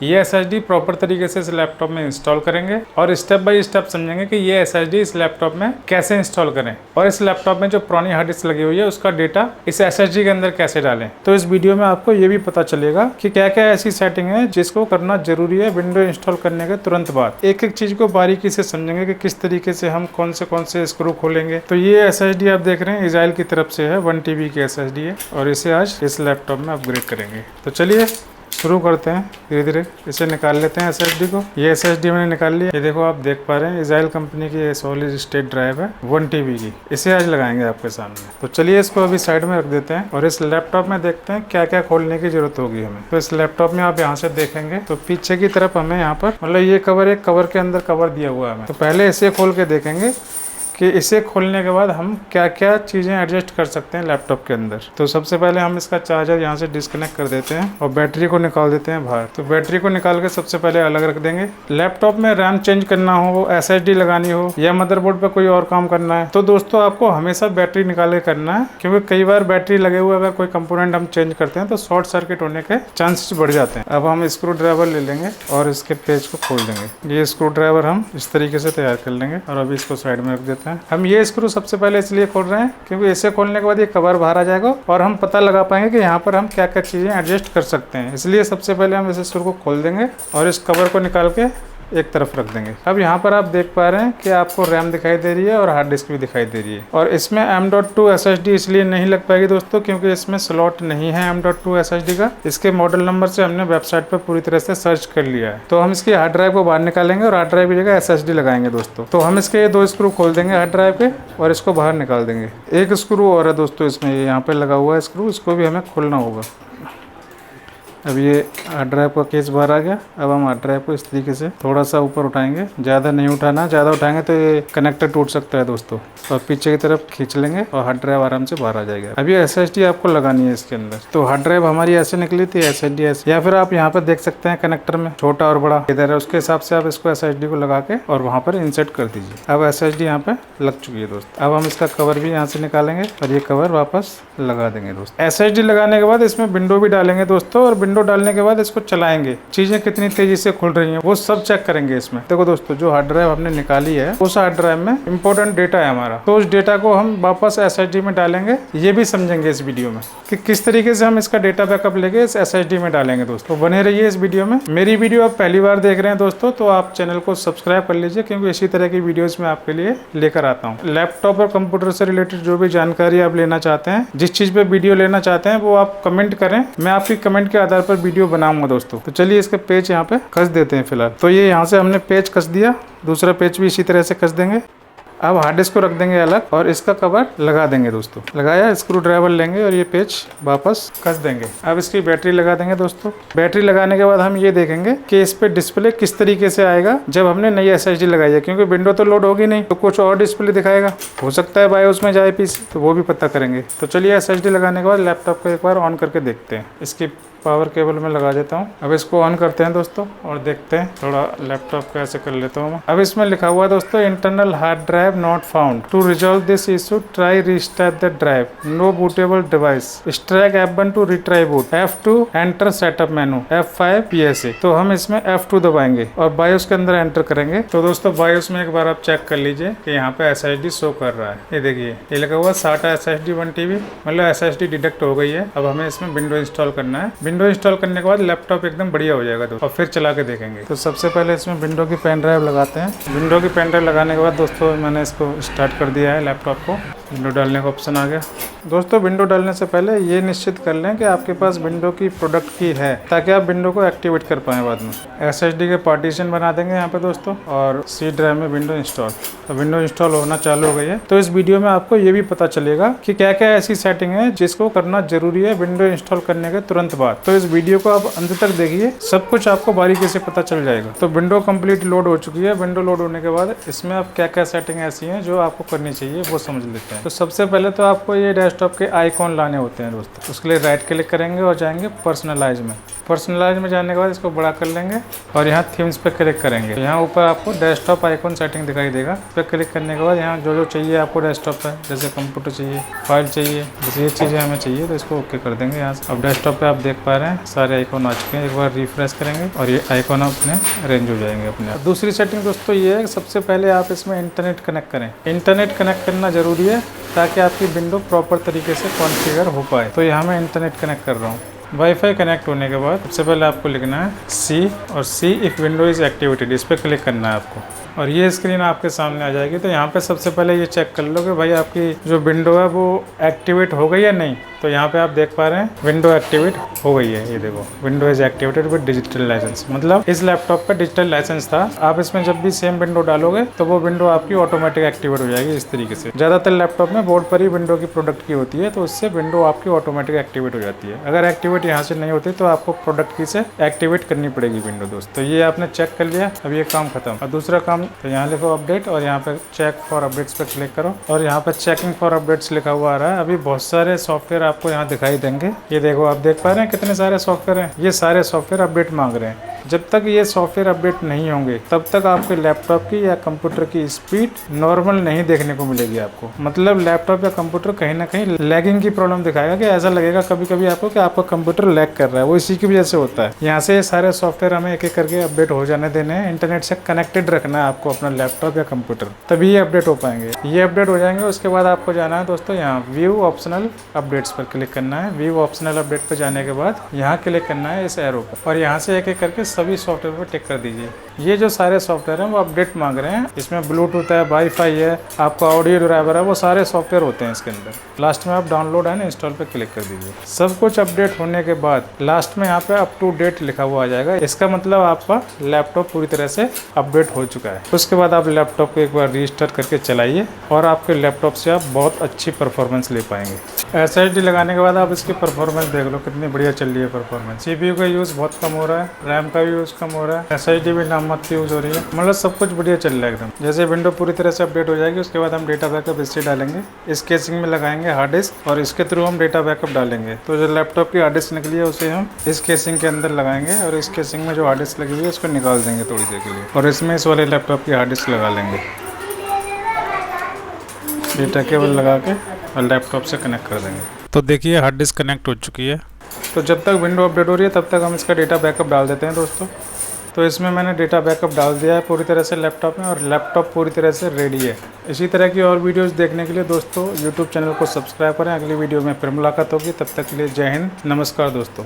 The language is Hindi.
ये SSD प्रॉपर तरीके से इस लैपटॉप में इंस्टॉल करेंगे और स्टेप बाय स्टेप समझेंगे कि ये SSD इस लैपटॉप में कैसे इंस्टॉल करें और इस लैपटॉप में जो पुरानी हार्ड डिस्क लगी हुई है उसका डेटा इस SSD के अंदर कैसे डालें। तो इस वीडियो में आपको ये भी पता चलेगा कि क्या क्या ऐसी सेटिंग है जिसको करना जरूरी है विंडो इंस्टॉल करने के तुरंत बाद। एक एक चीज को बारीकी से समझेंगे कि किस तरीके से हम कौन से स्क्रू खोलेंगे। तो ये SSD आप देख रहे हैं इजराइल की तरफ से है, 1 TB की SSD है और इसे आज इस लैपटॉप में अपग्रेड करेंगे। तो चलिए शुरू करते हैं। धीरे धीरे इसे निकाल लेते हैं SSD को। ये SSD मैंने निकाल लिया। ये देखो आप देख पा रहे हैं इजराइल कंपनी की सॉलिड स्टेट ड्राइव है 1 TB की। इसे आज लगाएंगे आपके सामने। तो चलिए इसको अभी साइड में रख देते हैं और इस लैपटॉप में देखते हैं क्या क्या खोलने की जरूरत होगी हमें। तो इस लैपटॉप में आप यहाँ से देखेंगे तो पीछे की तरफ हमें यहाँ पर मतलब ये कवर, एक कवर के अंदर कवर दिया हुआ है हमें। तो पहले इसे खोल के देखेंगे कि इसे खोलने के बाद हम क्या क्या चीज़ें एडजस्ट कर सकते हैं लैपटॉप के अंदर। तो सबसे पहले हम इसका चार्जर यहाँ से डिस्कनेक्ट कर देते हैं और बैटरी को निकाल देते हैं बाहर। तो बैटरी को निकाल के सबसे पहले अलग रख देंगे। लैपटॉप में रैम चेंज करना हो, SSD लगानी हो या मदरबोर्ड पर कोई और काम करना है तो दोस्तों आपको हमेशा बैटरी निकाल के करना है, क्योंकि कई बार बैटरी लगे हुए अगर कोई कंपोनेंट हम चेंज करते हैं तो शॉर्ट सर्किट होने के चांसेस बढ़ जाते हैं। अब हम स्क्रू ड्राइवर ले लेंगे और इसके पेज को खोल देंगे। ये स्क्रू ड्राइवर हम इस तरीके से तैयार कर लेंगे और अभी इसको साइड में रख देते हैं। हम ये स्क्रू सबसे पहले इसलिए खोल रहे हैं क्योंकि इसे खोलने के बाद ये कवर बाहर आ जाएगा और हम पता लगा पाएंगे कि यहाँ पर हम क्या क्या चीज़ें एडजस्ट कर सकते हैं। इसलिए सबसे पहले हम इस स्क्रू को खोल देंगे और इस कवर को निकाल के एक तरफ रख देंगे। अब यहाँ पर आप देख पा रहे हैं कि आपको रैम दिखाई दे रही है और हार्ड डिस्क भी दिखाई दे रही है। और इसमें M.2 SSD इसलिए नहीं लग पाएगी दोस्तों क्योंकि इसमें स्लॉट नहीं है M.2 SSD का। इसके मॉडल नंबर से हमने वेबसाइट पर पूरी तरह से सर्च कर लिया है। तो हम इसकी हार्ड ड्राइव को बाहर निकालेंगे और हार्ड ड्राइव की जगह SSD लगाएंगे दोस्तों। तो हम इसके 2 स्क्रू खोल देंगे हार्ड ड्राइव के और इसको बाहर निकाल देंगे। एक स्क्रू और है दोस्तों इसमें, यहाँ पे लगा हुआ है स्क्रू, इसको भी हमें खोलना होगा। अब ये हार्ड ड्राइव का केस बाहर आ गया। अब हम हार्ड ड्राइव को इस तरीके से थोड़ा सा ऊपर उठाएंगे, ज़्यादा नहीं उठाना, ज़्यादा उठाएंगे तो ये कनेक्टर टूट सकता है दोस्तों। और पीछे की तरफ खींच लेंगे और हार्ड ड्राइव आराम से बाहर आ जाएगा। अब ये SSD आपको लगानी है इसके अंदर। तो हार्ड ड्राइव हमारी ऐसे निकली थी, SSD ऐसे, या फिर आप यहाँ पर देख सकते हैं कनेक्टर में छोटा और बड़ा इधर है, उसके हिसाब से आप इसको SSD को लगा के और वहाँ पर इंसर्ट कर दीजिए। अब SSD यहाँ पे लग चुकी है दोस्त। अब हम इसका कवर भी यहाँ से निकालेंगे और ये कवर वापस लगा देंगे दोस्त। SSD लगाने के बाद इसमें विंडो भी डालेंगे दोस्तों और विंडो डालने के बाद इसको चलाएंगे, चीजें कितनी तेजी से खुल रही हैं वो सब चेक करेंगे इसमें। देखो दोस्तों जो हार्ड ड्राइव हमने निकाली है उस हार्ड ड्राइव में इंपॉर्टेंट डेटा है हमारा, तो उस डेटा को हम वापस SSD में डालेंगे। ये भी समझेंगे इस वीडियो में कि किस तरीके से हम इसका डेटा बैकअप लेके इस SSD में डालेंगे दोस्तों। बने रहिए इस वीडियो में। मेरी वीडियो आप पहली बार देख रहे हैं दोस्तों तो आप चैनल को सब्सक्राइब कर लीजिए, क्योंकि इसी तरह की वीडियोज में आपके लिए लेकर आता हूँ। लैपटॉप और कंप्यूटर से रिलेटेड जो भी जानकारी आप लेना चाहते हैं, जिस चीज पे वीडियो लेना चाहते हैं वो आप कमेंट करें, मैं आपकी कमेंट के आधार पर वीडियो बनाऊंगा दोस्तों। तो चलिए इसका पेज यहाँ पे कस देते हैं फिलहाल। तो ये यहाँ से हमने पेज कस दिया, दूसरा पेज भी इसी तरह से कस देंगे। अब हार्ड डिस्क को रख देंगे अलग और इसका कवर लगा देंगे दोस्तों। लगाया, स्क्रू ड्राइवर लेंगे और ये पेज वापस कस देंगे। अब इसकी बैटरी लगा देंगे दोस्तों। बैटरी लगाने के बाद हम ये देखेंगे कि इस पे डिस्प्ले किस तरीके से आएगा जब हमने नई SSD लगाई है, क्योंकि विंडो तो लोड होगी नहीं तो कुछ और डिस्प्ले दिखाएगा, हो सकता है बायोस में जाए पीसी, तो वो भी पता करेंगे। तो चलिए SSD लगाने के बाद लैपटॉप को एक बार ऑन करके देखते हैं। इसकी पावर केबल में लगा देता हूँ। अब इसको ऑन करते हैं दोस्तों और देखते हैं। थोड़ा लैपटॉप को ऐसे कर लेता हूँ। अब इसमें लिखा हुआ है दोस्तों internal hard drive not found, to resolve this issue try restart the drive, no bootable device, strike F1 to retry boot, F2 enter setup menu, F5 PSA। तो हम इसमें F2 दबाएंगे और बायोस के अंदर एंटर करेंगे। तो दोस्तों बायोस में एक बार आप चेक कर लीजिए कि यहाँ पे SSD शो कर रहा है। ये देखिए ये लगा हुआ SATA SSD 1 TB, मतलब SSD डिटेक्ट हो गई है। अब हमें इसमें विंडो इंस्टॉल करना है। विंडो इंस्टॉल करने के बाद लैपटॉप एकदम बढ़िया हो जाएगा दोस्तों, और फिर चला के देखेंगे। तो सबसे पहले इसमें विंडो की पेन ड्राइव लगाते हैं। विंडो की पेन ड्राइव लगाने के बाद दोस्तों मैंने इसको स्टार्ट कर दिया है लैपटॉप को। विंडो डालने का ऑप्शन आ गया दोस्तों। विंडो डालने से पहले ये निश्चित कर लें कि आपके पास विंडो की प्रोडक्ट की है, ताकि आप विंडो को एक्टिवेट कर पाएँ बाद में। SSD के पार्टीशन बना देंगे यहाँ पे दोस्तों और C ड्राइव में विंडो इंस्टॉल। तो विंडो इंस्टॉल होना चालू हो गई है। तो इस वीडियो में आपको ये भी पता चलेगा कि क्या क्या ऐसी सेटिंग है जिसको करना जरूरी है विंडो इंस्टॉल करने के तुरंत बाद। तो इस वीडियो को आप अंत तक देखिए, सब कुछ आपको बारीकी से पता चल जाएगा। तो विंडो कंप्लीट लोड हो चुकी है। विंडो लोड होने के बाद इसमें आप क्या क्या सेटिंग ऐसी हैं जो आपको करनी चाहिए वो समझ लेते हैं। तो सबसे पहले तो आपको ये डेस्कटॉप के आइकॉन लाने होते हैं दोस्तों। उसके लिए राइट क्लिक करेंगे और जाएंगे पर्सनलाइज में। पर्सनलाइज में जाने के बाद इसको बड़ा कर लेंगे और यहाँ थीम्स पे क्लिक करेंगे। यहाँ ऊपर आपको डेस्कटॉप आइकॉन सेटिंग दिखाई देगा। इस पर क्लिक करने के बाद यहाँ जो जो चाहिए आपको डेस्कटॉप पे, जैसे कंप्यूटर चाहिए, फाइल चाहिए, जैसे ये चीज़ें हमें चाहिए तो इसको ओके कर देंगे यहाँ से। अब डेस्कटॉप पे आप देख पा पा रहे हैं सारे आइकॉन आ चुके हैं। एक बार रिफ्रेश करेंगे और ये आइकॉन अपने अरेंज हो जाएंगे अपने आप। दूसरी सेटिंग दोस्तों ये है कि सबसे पहले आप इसमें इंटरनेट कनेक्ट करें। इंटरनेट कनेक्ट करना जरूरी है ताकि आपकी विंडो प्रॉपर तरीके से कॉन्फ़िगर हो पाए। तो यहाँ मैं इंटरनेट कनेक्ट कर रहा हूँ। वाईफाई कनेक्ट होने के बाद सबसे पहले आपको लिखना है सी और सी इफ़ विंडो इज़ एक्टिवेटेड, इस पर क्लिक करना है आपको और ये स्क्रीन आपके सामने आ जाएगी। तो यहाँ पे सबसे पहले ये चेक कर लो कि भाई आपकी जो विंडो है वो एक्टिवेट हो गई या नहीं। तो यहाँ पे आप देख पा रहे हैं विंडो एक्टिवेट हो गई है। ये देखो window is activated with digital licence, मतलब इस लैपटॉप पे डिजिटल लाइसेंस था। आप इसमें जब भी सेम विंडो डालोगे तो वो विंडो आपकी ऑटोमेटिक एक्टिवेट हो जाएगी इस तरीके से। ज़्यादातर लैपटॉप में बोर्ड पर ही विंडो की प्रोडक्ट की होती है, तो उससे विंडो आपकी ऑटोमेटिक एक्टिवेट हो जाती है। अगर एक्टिवेट यहाँ से नहीं होती तो आपको प्रोडक्ट की से एक्टिवेट करनी पड़ेगी विंडो दोस्त। तो ये आपने चेक कर लिया, अब ये काम खत्म। और दूसरा काम, तो यहाँ लिखो अपडेट और यहाँ पे चेक फॉर अपडेट्स पे क्लिक करो और यहाँ पे चेकिंग फॉर अपडेट्स लिखा हुआ आ रहा है। अभी बहुत सारे सॉफ्टवेयर आपको यहाँ दिखाई देंगे। ये देखो आप देख पा रहे हैं कितने सारे सॉफ्टवेयर हैं। ये सारे सॉफ्टवेयर अपडेट मांग रहे हैं। जब तक ये सॉफ्टवेयर अपडेट नहीं होंगे तब तक आपके लैपटॉप की या कंप्यूटर की स्पीड नॉर्मल नहीं देखने को मिलेगी आपको। मतलब लैपटॉप या कंप्यूटर कहीं ना कहीं लैगिंग की प्रॉब्लम दिखाएगा कि ऐसा लगेगा कभी कभी आपको कि आपका कंप्यूटर लैग कर रहा है। वो इसी की वजह से होता है। यहाँ से सारे सॉफ्टवेयर हमें एक एक करके अपडेट हो जाने देने हैं। इंटरनेट से कनेक्टेड रखना है आपको अपना लैपटॉप या कंप्यूटर, तभी ये अपडेट हो पाएंगे। ये अपडेट हो जाएंगे उसके बाद आपको जाना है दोस्तों यहाँ व्यू ऑप्शनल अपडेट्स पर क्लिक करना है। व्यू ऑप्शनल अपडेट पर जाने के बाद यहाँ क्लिक करना है इस एरो पर और यहाँ से एक एक करके सभी सॉफ्टवेयर पर टिक कर दीजिए। ये जो सारे सॉफ्टवेयर हैं वो अपडेट मांग रहे हैं। इसमें ब्लूटूथ है, वाईफाई है, आपका ऑडियो ड्राइवर है, वो सारे सॉफ्टवेयर होते हैं इसके अंदर। लास्ट में आप डाउनलोड एंड इंस्टॉल पे क्लिक कर दीजिए। सब कुछ अपडेट होने के बाद लास्ट में यहाँ पे अप टू डेट लिखा हुआ आ जाएगा। इसका मतलब आपका लैपटॉप पूरी तरह से अपडेट हो चुका है। उसके बाद आप लैपटॉप को एक बार रीस्टार्ट करके चलाइए और आपके लैपटॉप से आप बहुत अच्छी परफॉर्मेंस ले पाएंगे। SSD लगाने के बाद आप इसकी परफॉर्मेंस देख लो कितनी बढ़िया चल रही है परफॉर्मेंस। CPU का यूज़ बहुत कम हो रहा है, रैम का भी यूज़ कम हो रहा है, SSD भी नाम मत यूज़ हो रही है। मतलब सब कुछ बढ़िया चल रहा है एकदम। जैसे विंडो पूरी तरह से अपडेट हो जाएगी उसके बाद हम डेटा बैकअप इससे डालेंगे। इस केसिंग में लगाएंगे हार्ड डिस्क और इसके थ्रू हम डेटा बैकअप डालेंगे। तो जो लैपटॉप की हार्ड डिस्क निकली है उसे हम इस केसिंग के अंदर लगाएंगे और इस केसिंग में जो हार्ड डिस्क लगी हुई है उसको निकाल देंगे थोड़ी देर के लिए और इसमें इस वाले लैपटॉप की हार्ड डिस्क लगा लेंगे। डेटा केबल लगा के और लैपटॉप से कनेक्ट कर देंगे। तो देखिए हार्ड डिस्क कनेक्ट हो चुकी है। तो जब तक विंडो अपडेट हो रही है तब तक हम इसका डेटा बैकअप डाल देते हैं दोस्तों। तो इसमें मैंने डेटा बैकअप डाल दिया है पूरी तरह से लैपटॉप में और लैपटॉप पूरी तरह से रेडी है। इसी तरह की और वीडियोस देखने के लिए दोस्तों यूट्यूब चैनल को सब्सक्राइब करें। अगली वीडियो में फिर मुलाकात होगी, तब तक के लिए जय हिंद, नमस्कार दोस्तों।